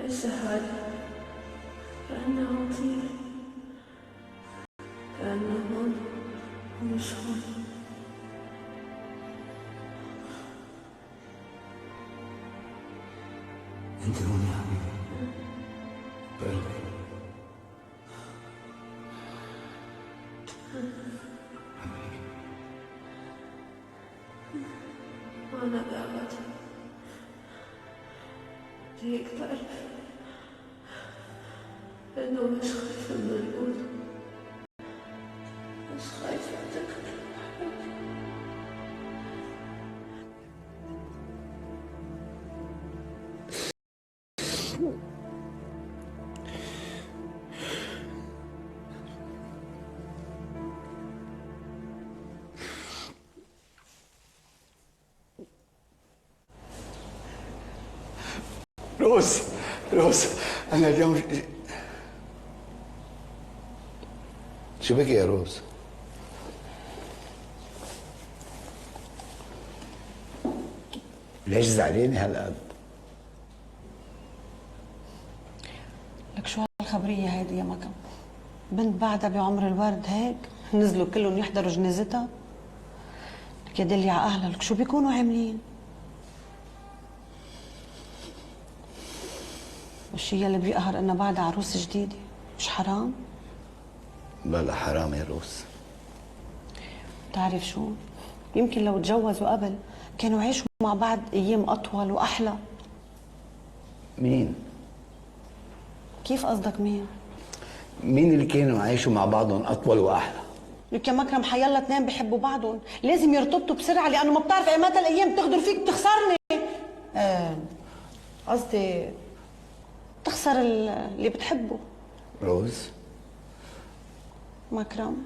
السهاد كأنه طير، كأنه هون ومش هون. انت هون يا حبيبي بقلبي. وأنا بعد هيك بعرف إنه مش خايفة من الموت، مش خايفة أتذكر. روز روز أنا اليوم شو بك يا روز؟ ليش زعلانة هالقد؟ لك شو هالخبرية هيدي يا مكم؟ بنت بعدها بعمر الورد هيك نزلوا كلهم يحضروا جنازتها؟ لك يا دلي على أهلها، لك شو بيكونوا عاملين؟ والشي يلي بيقهر إنها بعدها عروس جديدة، مش حرام؟ بلا حرام يا روز. بتعرف شو؟ يمكن لو تجوزوا قبل كانوا عيشوا مع بعض أيام أطول وأحلى. مين؟ كيف قصدك مين؟ مين اللي كانوا عايشوا مع بعضهم أطول وأحلى؟ لك يا مكرم حيالله اثنين بيحبوا بعضهم، لازم يرتبطوا بسرعة لأنه ما بتعرف أيمتى الأيام بتغدر فيك بتخسرني. قصدي تخسر اللي بتحبه. روز مكرم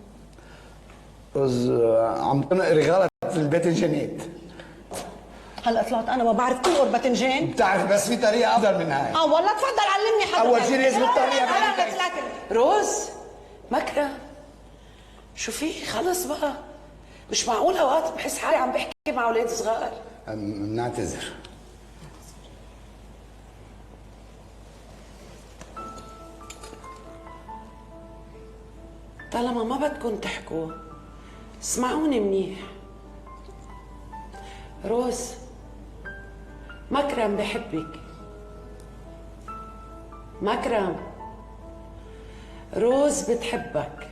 روز عم تنقري غلط في الباذنجانات. هلا طلعت انا ما بعرف تنقر باذنجان؟ بتعرف بس في طريقة أفضل من هاي. والله تفضل علمني حدا. أول شيء لازم الطريقة. روز مكرم شو في؟ خلص بقى، مش معقول اوقات بحس حالي عم بحكي مع اولاد صغار. بنعتذر. طالما ما بدكم تحكوا اسمعوني منيح. روز مكرم بحبك مكرم، روز بتحبك،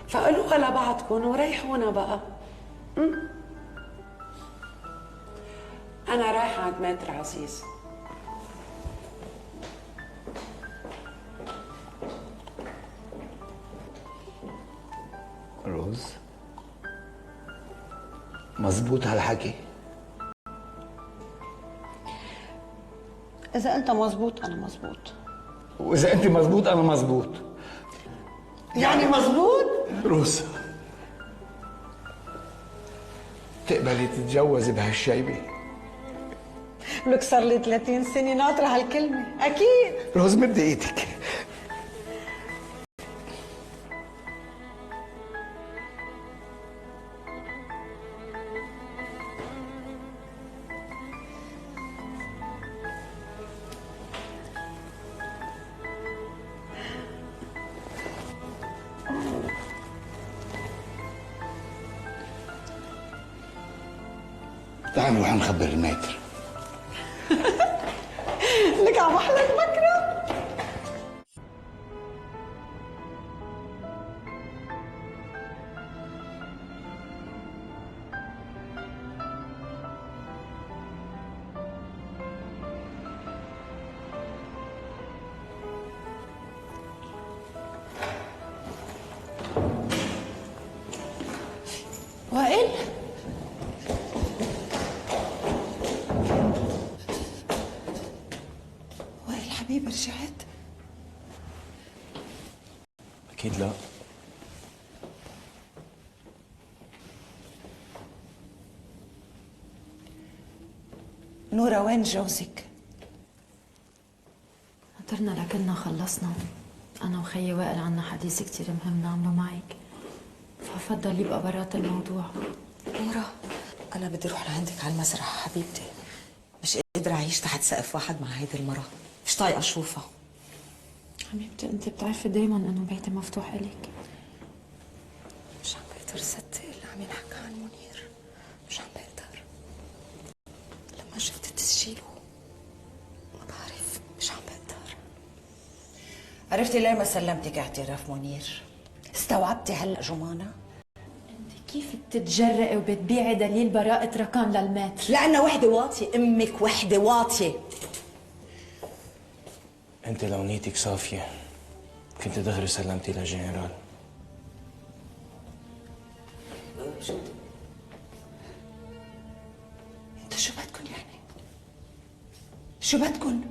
فقولوها لبعضكم وريحونا بقى. أنا رايحة عند ماتر عزيز. روز، مظبوط هالحكي؟ إذا أنت مزبوط أنا مزبوط. وإذا أنت مظبوط أنا مظبوط. يعني مزبوط؟ روز، تقبلي تتجوزي بهالشيبة؟ لك صار لي 30 سنة ناطرة هالكلمة، أكيد. روز مدي ايدك. تعال نروح نخبر الماتر. لك عم أحلك مكرم. وائل، وائل حبيبي رجعت؟ أكيد لا. نورا وين جوزك؟ نطرنا لكننا خلصنا. أنا وخيي وائل عنا حديث كتير مهم نعمله معك، ففضل يبقى برات الموضوع. نورا، أنا بدي أروح لعندك على المسرح حبيبتي. مش قادرة أعيش تحت سقف واحد مع هيدي المرة، مش طايقة أشوفها. حبيبتي أنت بتعرفي دايما إنه بيتي مفتوح إلك. مش عم بقدر صدق اللي عم ينحكى عن منير، مش عم بقدر. لما شفت تسجيله ما بعرف، مش عم بقدر. عرفتي ليه ما سلمتك اعتراف منير؟ استوعبتي هلا جمانة؟ أنت كيف بتتجرئي وبتبيعي دليل براءة ركان للماتر؟ لأنها وحدة واطية، أمك وحدة واطية. أنت لو نيتك صافية كنت دغري سلمتي للجنرال. انتوا شو بدكن يعني؟ شو بدكن؟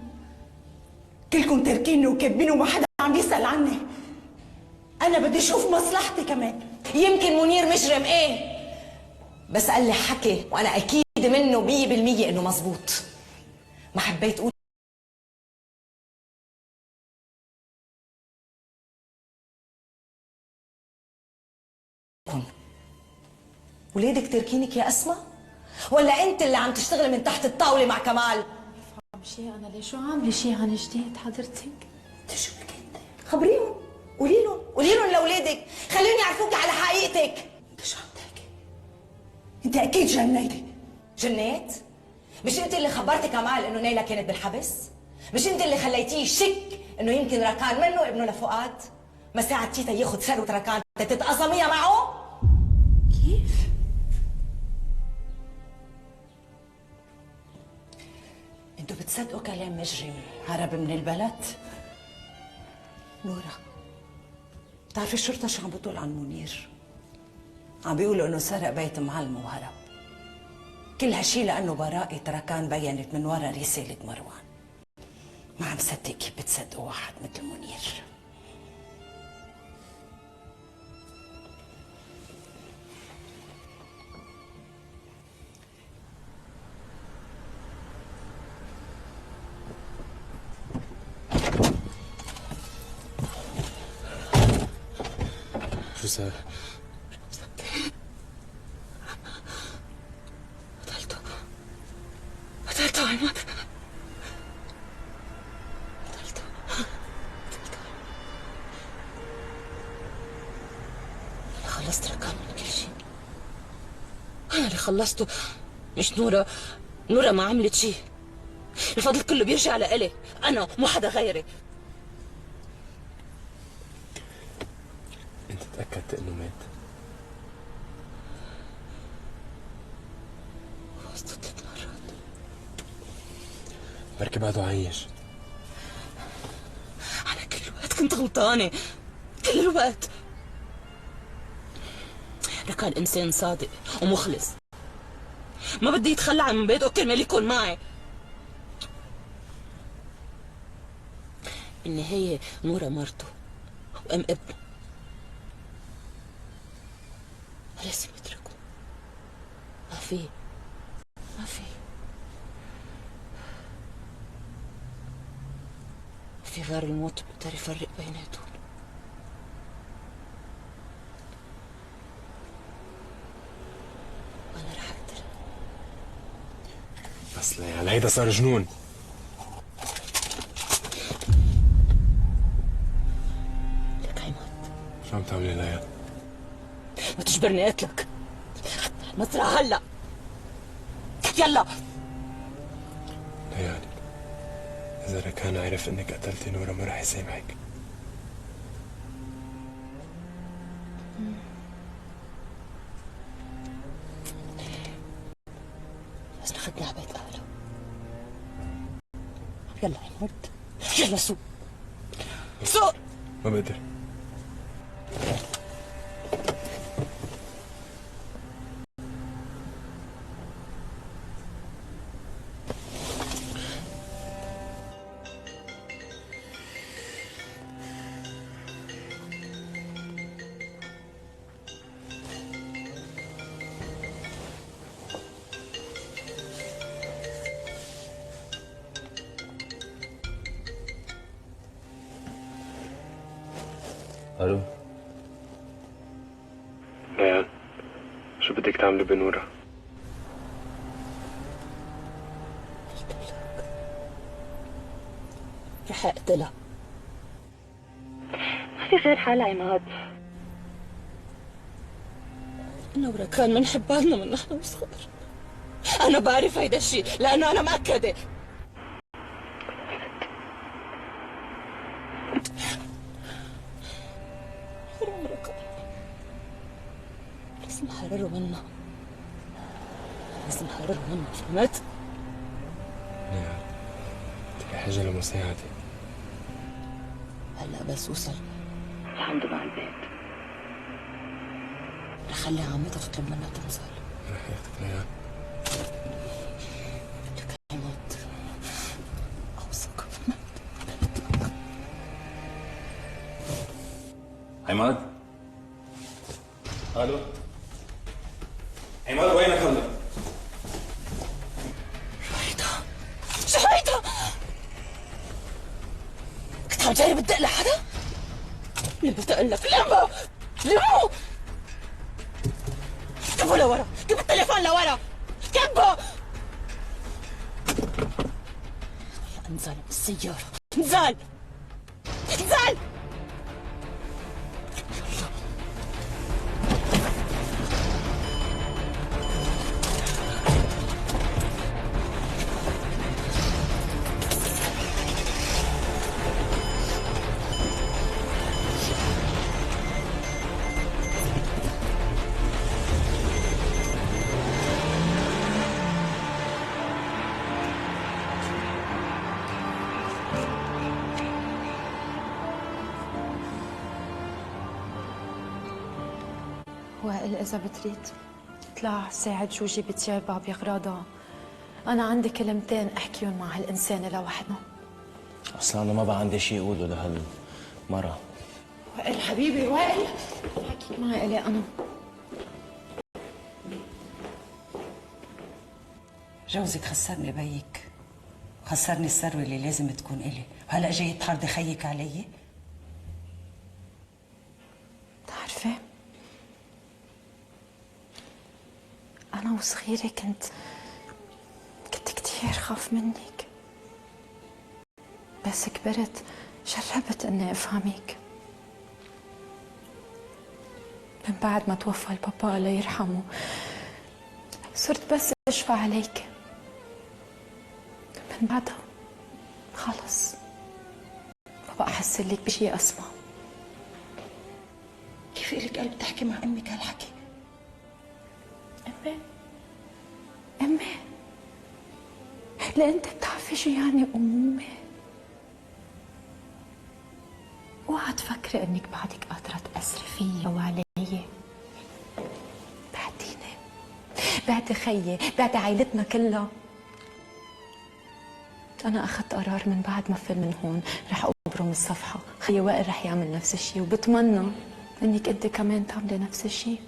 كلكم تاركيني وكذبين وما حدا عم بيسأل عني. أنا بدي أشوف مصلحتي كمان. يمكن منير مجرم، إيه، بس قال لي حكي وأنا أكيد منه 100% إنه مزبوط. ما حبيت أقول ولادك تركينك يا أسماء؟ ولا أنت اللي عم تشتغلي من تحت الطاولة مع كمال؟ شيء أنا ليش شو عاملة شيء عن جديد حضرتك؟ انت شو بدك انت؟ خبريهم، قولي لهم لاولادك، خليهم يعرفوك على حقيقتك. انت شو عم تحكي؟ انت أكيد جنيتي. جنيت؟ مش انت اللي خبرتي كمال انه نيلة كانت بالحبس؟ مش انت اللي خليتيه يشك انه يمكن ركان منه ابنه لفؤاد؟ ما ساعدتيه ياخذ ثروة ركان تتقاسميها معه؟ كيف؟ انتوا بتصدقوا كلام مجرم هرب من البلد؟ نورا، بتعرفي الشرطة شو عم بتقول عن منير؟ عم بيقولوا انه سرق بيت معلم وهرب. كل هالشي لانه براءة ركان بينت من ورا رسالة مروان. ما عم صدق كيف بتصدقوا واحد مثل منير. شو صار؟ قتلته عماد. خلصت ركان من كل شيء. انا اللي خلصته، مش نورا. نورا ما عملت شيء. الفضل كله بيرجع لإلي أنا، مو حدا غيري. انت تأكدت انه مات؟ فزت 3 مرات. بركي بعده عايش. أنا كل الوقت كنت غلطانة، كل الوقت. ركان إنسان صادق ومخلص، ما بدي يتخلى عن بيته كرمال يكون معي. بالنهاية نورة مرته وأم ابنه، لازم يتركوا. ما في غير الموت بيقدر يفرق بيناتهم. وانا رح اقتل. بس ليال هيدا صار جنون. لك عماد، شو عم تعملي ليال؟ ما تجبرني اقتلك. المسرح هلا، يلا. ليال إذا ركان عرف إنك قتلتي نورة ما رح يسامحك. بس ناخدني على بيت أهله. يلا عماد، يلا سوق سوق. ما بقدر. الو، ليال شو بدك تعملي بنورة؟ رح اقتلها. ما في غير حال عماد. أنا وركان منحب بعضنا من نحن وصغار. أنا بعرف هيدا الشيء لأنه أنا مأكدة. حرام ركان، لازم نحرره منها، لازم نحرره منها، فهمت؟ ليال بدك حاجة لمساعدة. هلا بس وصل لعنده مع البيت رح خلي عمتها تطلب منها تنزل. رح ياخدك ليال. لك عماد، اوثق. عماد؟ الو عماد، وينك هلا؟ شو هيدا؟ كنت عم جاي بدق لحدا؟ اللي بتقول لك لمه لمه، كبه لورا، كب التليفون لورا، كبه. انزل من السيارة، انزل انزل. وائل إذا بتريد اطلع ساعد جوجي بتيابها بأغراضها. أنا عندي كلمتين أحكيهم مع هالإنسانة لوحدنا. أصلا أنا ما بقى عندي شيء أقوله لهالمرة. وائل حبيبي وائل، حكي معي إلي أنا. جوزك خسرني بيك، خسرني الثروة اللي لازم تكون إلي، وهلا جاي تحرضي خيك علي؟ بتعرفي أنا وصغيرة كنت كتير خاف منك، بس كبرت جربت إني أفهمك. من بعد ما توفى البابا الله يرحمه صرت بس أشفى عليك، من بعدها خلص ما بقى أحس لك بشيء أسمى. كيف إلك قلب تحكي مع أمك هالحكي؟ أمي لا أنت بتعرفي شو يعني أمومة؟ اوعى تفكري انك بعدك قادرة تأثري فيي او علي. بعديني، بعد خيي، بعد عائلتنا كلها. انا اخذت قرار من بعد ما فل من هون رح ابرم الصفحة. خيي وائل رح يعمل نفس الشيء، وبتمنى انك انت كمان تعملي نفس الشيء.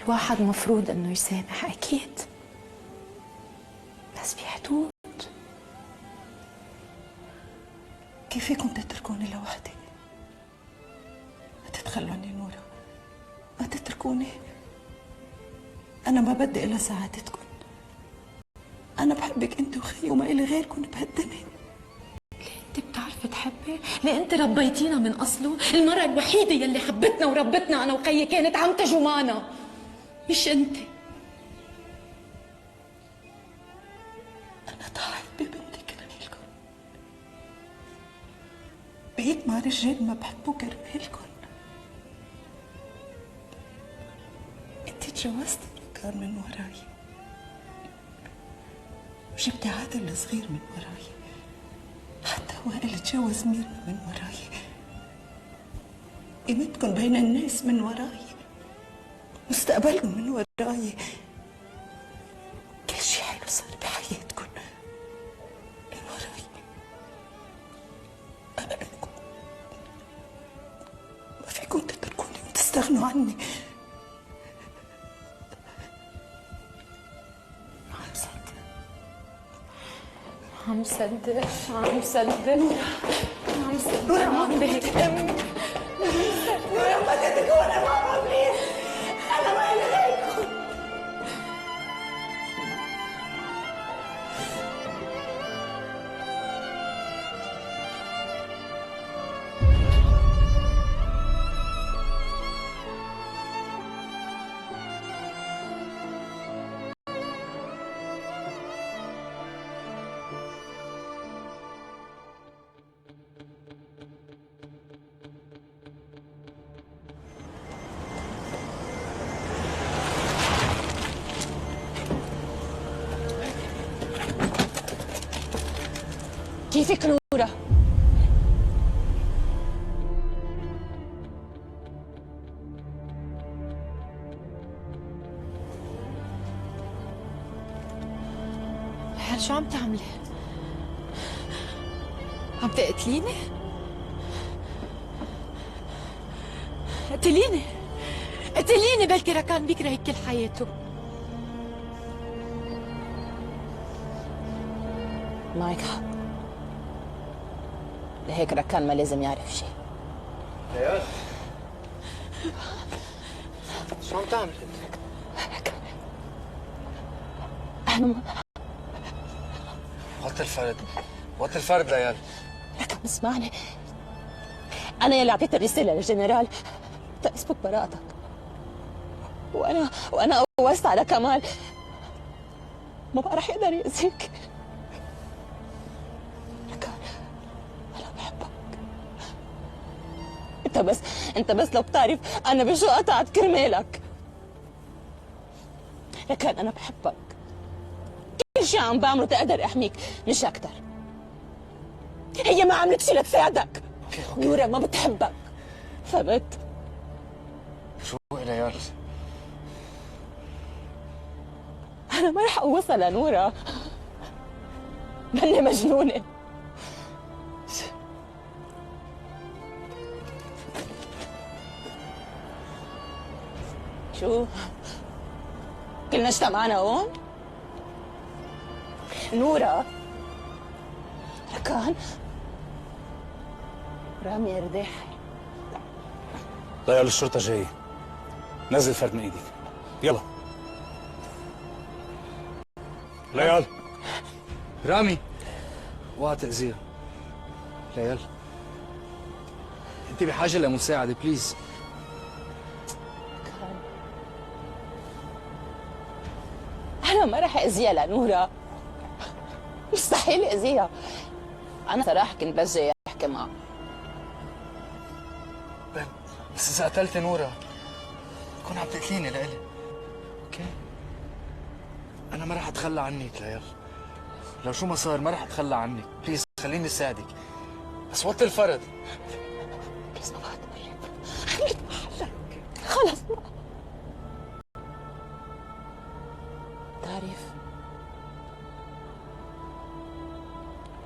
الواحد مفروض انه يسامح اكيد، بس بحدود. كيف فيكم تتركوني لوحدي؟ ما تتخلوا عني نورا، ما تتركوني. أنا ما بدي إلا سعادتكم. أنا بحبك أنت وخي وما إلي غيركم بهالدنيا. ليه أنت بتعرفي تحبي؟ ليه أنت ربيتينا من أصله؟ المرأة الوحيدة يلي حبتنا وربتنا أنا وخيي كانت عمتها جمانة، مش أنت. أنا ضحيت ببنتي كرمالكم، بقيت مع رجال ما بحبوا كرمالكم. أنت تجوزتي ركان من وراي، وجبتي عادل الصغير من وراي، حتى وائل تجوز ميرنا من وراي. قيمتكم بين الناس من وراي، مستقبلكم من وراي، كل شيء حلو صار بحياتكم من وراي. أنا إنكم ما فيكم تتركوني وتستغنوا عني. عم صدق عم صدق عم صدق عم بهيك أمي. نورا ما تتركوني ماما بليز، أنا ما إلي غيركم. كيفك نورا؟ هل شو عم تعملي؟ عم تقتليني؟ قتليني قتليني، بلكي ركان بيكرهك كل حياته. معك حق، لهيك ركان ما لازم يعرف شيء. ليال شو عم تعمل انت؟ أنا وطي الفرد ليال. لكن اسمعني، أنا يلي أعطيت الرسالة للجنرال تثبت براءتك، وأنا قوست على كمال ما بقى رح يقدر يأذيك. لكن أنا بحبك. أنت بس لو بتعرف أنا بشو قطعت كرمالك. لكن أنا بحبك، كل شيء عم بعمله تقدر أحميك مش أكتر. هي ما عملت شيء لتساعدك. نورا ما بتحبك، فهمت؟ شو ليال؟ أنا ما رح أوصل لنورا، مني مجنونة. شو؟ كلنا اجتمعنا هون؟ نورا، ركان، رامي رداح. ليال الشرطة جاية، نزل فرد من ايدك، يلا. ليال رامي اوعى تأذيها. ليال انت بحاجة لمساعدة بليز. أنا ما رح أذيها لنورا، مستحيل اذيها. انا صراحه كنت بس جاي احكي معها. بس اذا قتلت نورا تكون عم تقتليني لإلي. اوكي؟ انا ما رح اتخلى عنك ليال. لو شو ما صار ما رح اتخلى عنك. بليز خليني اساعدك. بس وطي الفرد. بس ما بقدر. خليك محلك. خلص بقى. بتعرف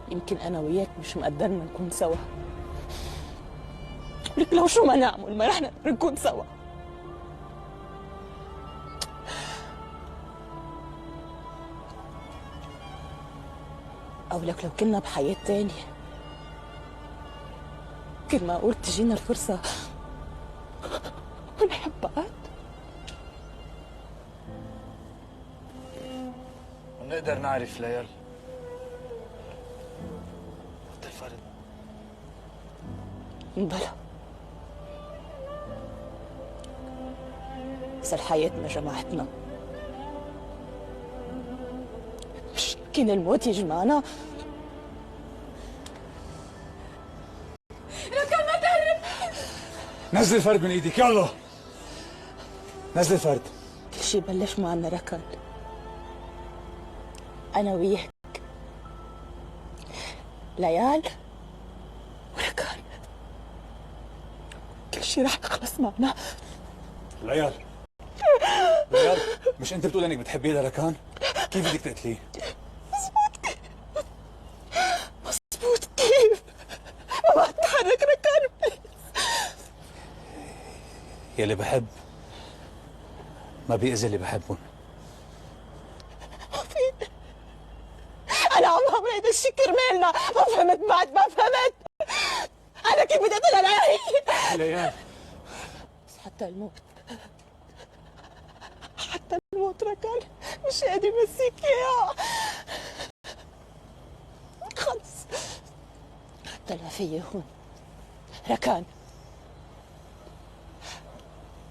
يمكن انا وياك مش مقدرنا نكون سوا. لك لو شو ما نعمل ما رح نقدر نكون سوا. او لك لو كنا بحياة تانية كل ما اقول تجينا الفرصة ونحب بعض. ونقدر نعرف ليال. وطي الفرد. بلا بس الحياة ما جمعتنا. مش يمكن الموت يجمعنا. نزل الفرد من ايدك يلا. نزل الفرد. كل شي بلش معنا ركض. أنا وياك ليال وركان. كل شي رح يخلص معنا. ليال ليال مش انت بتقول انك بتحبيه لركان؟ كيف بدك تقتليه؟ مزبوط كيف؟ ما بتحرك ركان. يلي بحب ما بيأذي اللي بحبهم. أنا عم بعمل هيدا الشي كرمالنا. ما فهمت بعد ما فهمت. أنا كيف بدي أقتلها ليال؟ ليال بس حتى الموت ركان مش قادر يمسيك إياها. خلص قتلها فيي هون ركان.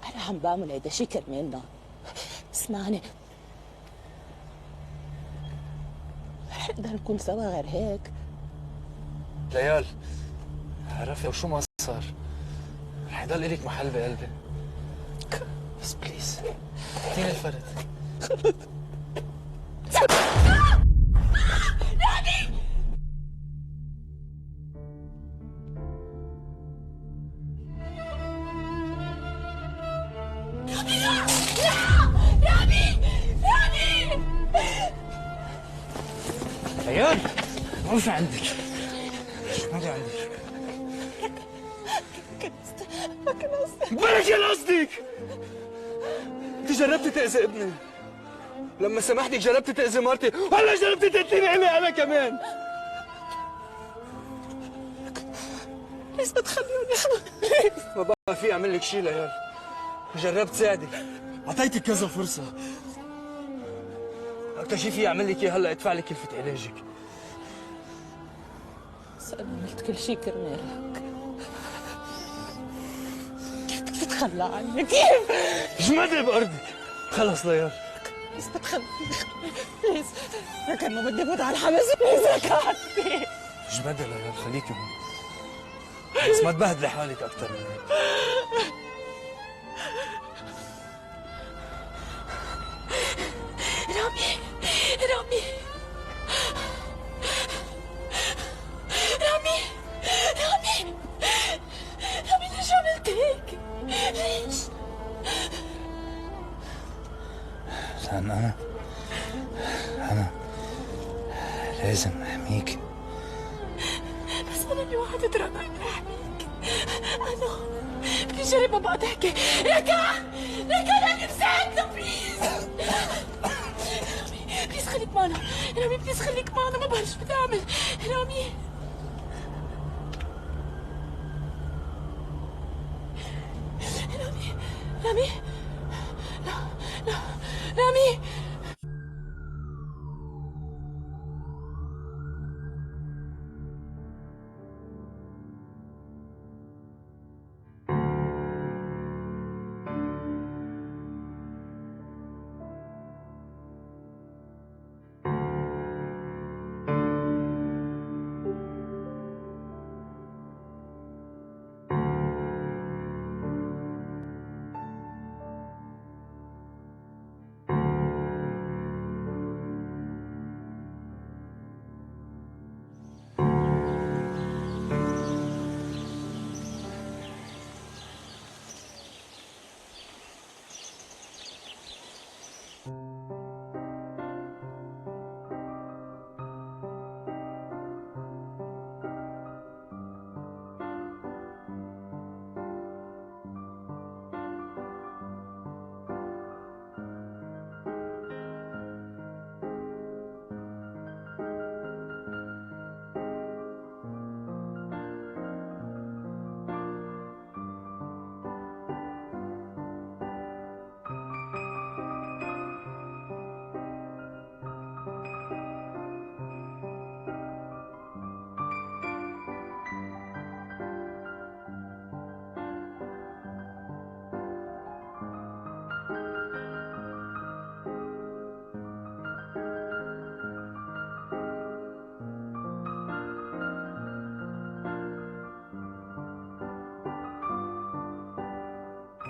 أنا عم بعمل هيدا الشي كرمالنا. اسمعني رح نقدر نكون سوا غير هيك. ليال عرفي وشو ما صار رح يضل إلك محل بقلبي. بس بليز اعطيني الفرد. ليال ما في عندك. ما في عندك. بلا شي قصدك. انت جربت تأذي ابني. لما سمحتك جربت تأذي مرتي وهلا جربت تقتلني انا كمان. ليش بتخليوني ما بقى في اعمل لك شيء ليال. جربت ساعدك. اعطيتك كذا فرصة. اكثر شيء في اعمل لك اياه هلا ادفع لك كلفة علاجك. بس أنا عملت كل شيء كرمالك. كيف بدك تتخلى عني؟ كيف؟ جمدي بأرضك. خلص ليال. بس بتخليني بليز. ركان ما بدي اموت على الحبس. بليز ركان بليز. جمدي ليال خليكي هون. بس ما تبهدلي حالك اكثر من هيك. رامي رامي رامي رامي رامي ليش عملت هيك؟ ليش؟ لأن أنا لازم أحميك. بس أنا اللي وعدت ركان أحميك. أنا بدي أجرب ما بقى تحكي. ركان أنا مساعدنا بليز. رامي بليز خليك معنا. رامي بليز خليك معنا. ما بعرف شو بدي أعمل. رامي رامي لا لا رامي.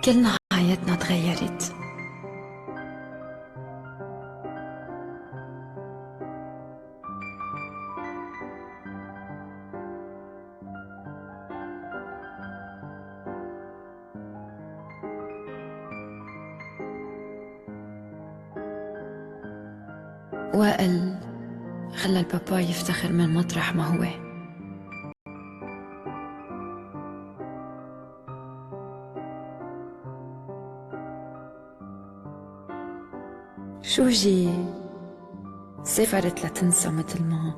كلنا حياتنا تغيرت. وائل خلى البابا يفتخر من مطرح ما هو. جوجي سافرت لتنسى مثل ما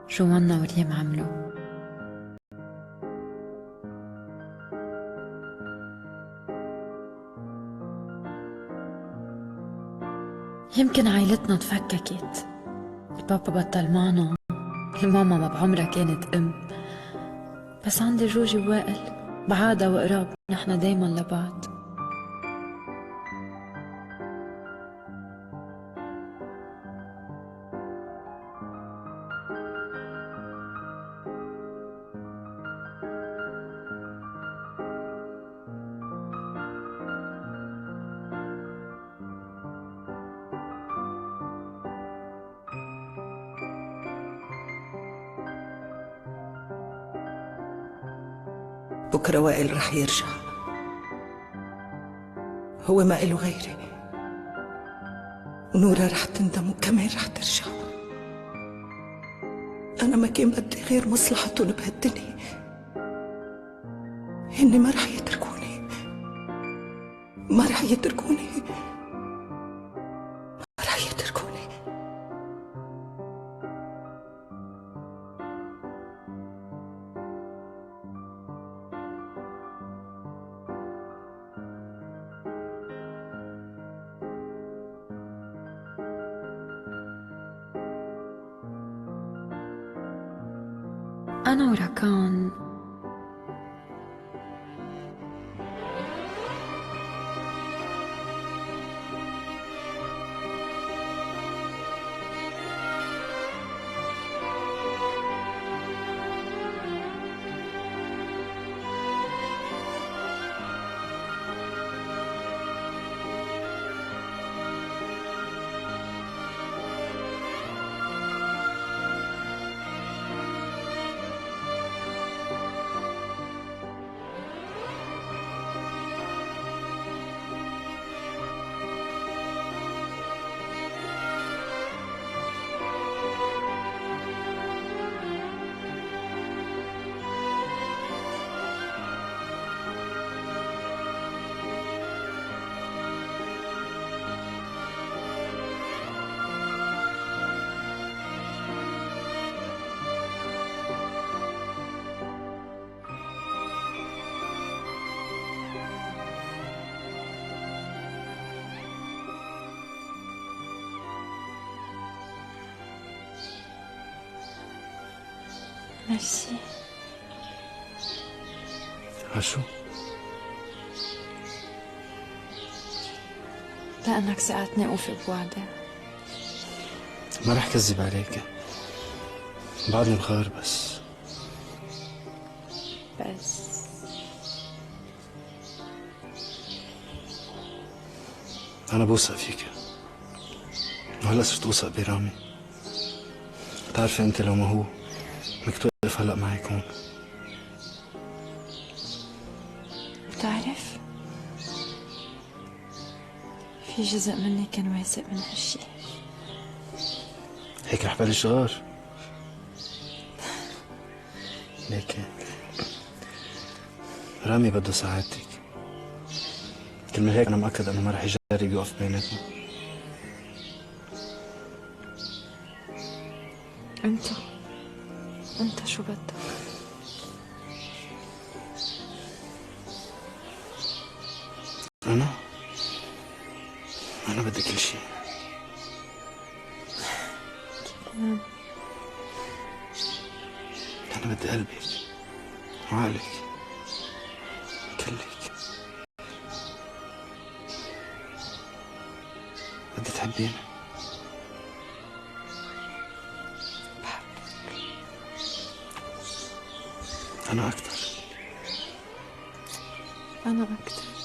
جوانا وريم عملوا. يمكن عائلتنا تفككت، البابا بطل معنا، الماما ما بعمرها كانت ام، بس عندي جوجي ووائل بعادة وقراب، نحن دايما لبعض. بكرة وائل رح يرجع، هو ما إله غيري، ونورا رح تندم وكمان رح ترجع. أنا ما كان بدي غير مصلحتهم بهالدنيا، هن ما رح يتركوني، ما رح يتركوني، ما رح يتركوني. أنا وركان ميرسي. عشو؟ لأنك ساعدتني أوفي بوعدي. ما رح كذب عليك، بعدني بخير بس أنا بوثق فيك، وهلا صرت أوثق برامي. بتعرفي أنت لو ما هو بدك توقف هلا معي هون. بتعرف في جزء مني كان واثق من هالشي. هيك رح بلش غار. ليكي رامي بده سعادتك، كرمال هيك أنا مأكد أنه ما رح يجرب يوقف بيناتنا. انت شو بدك؟ أنا بدي كل شيء. أنا بدي قلبك وعقلك كلك. بدي تحبيني. أنا أكتر. أنا أكتر.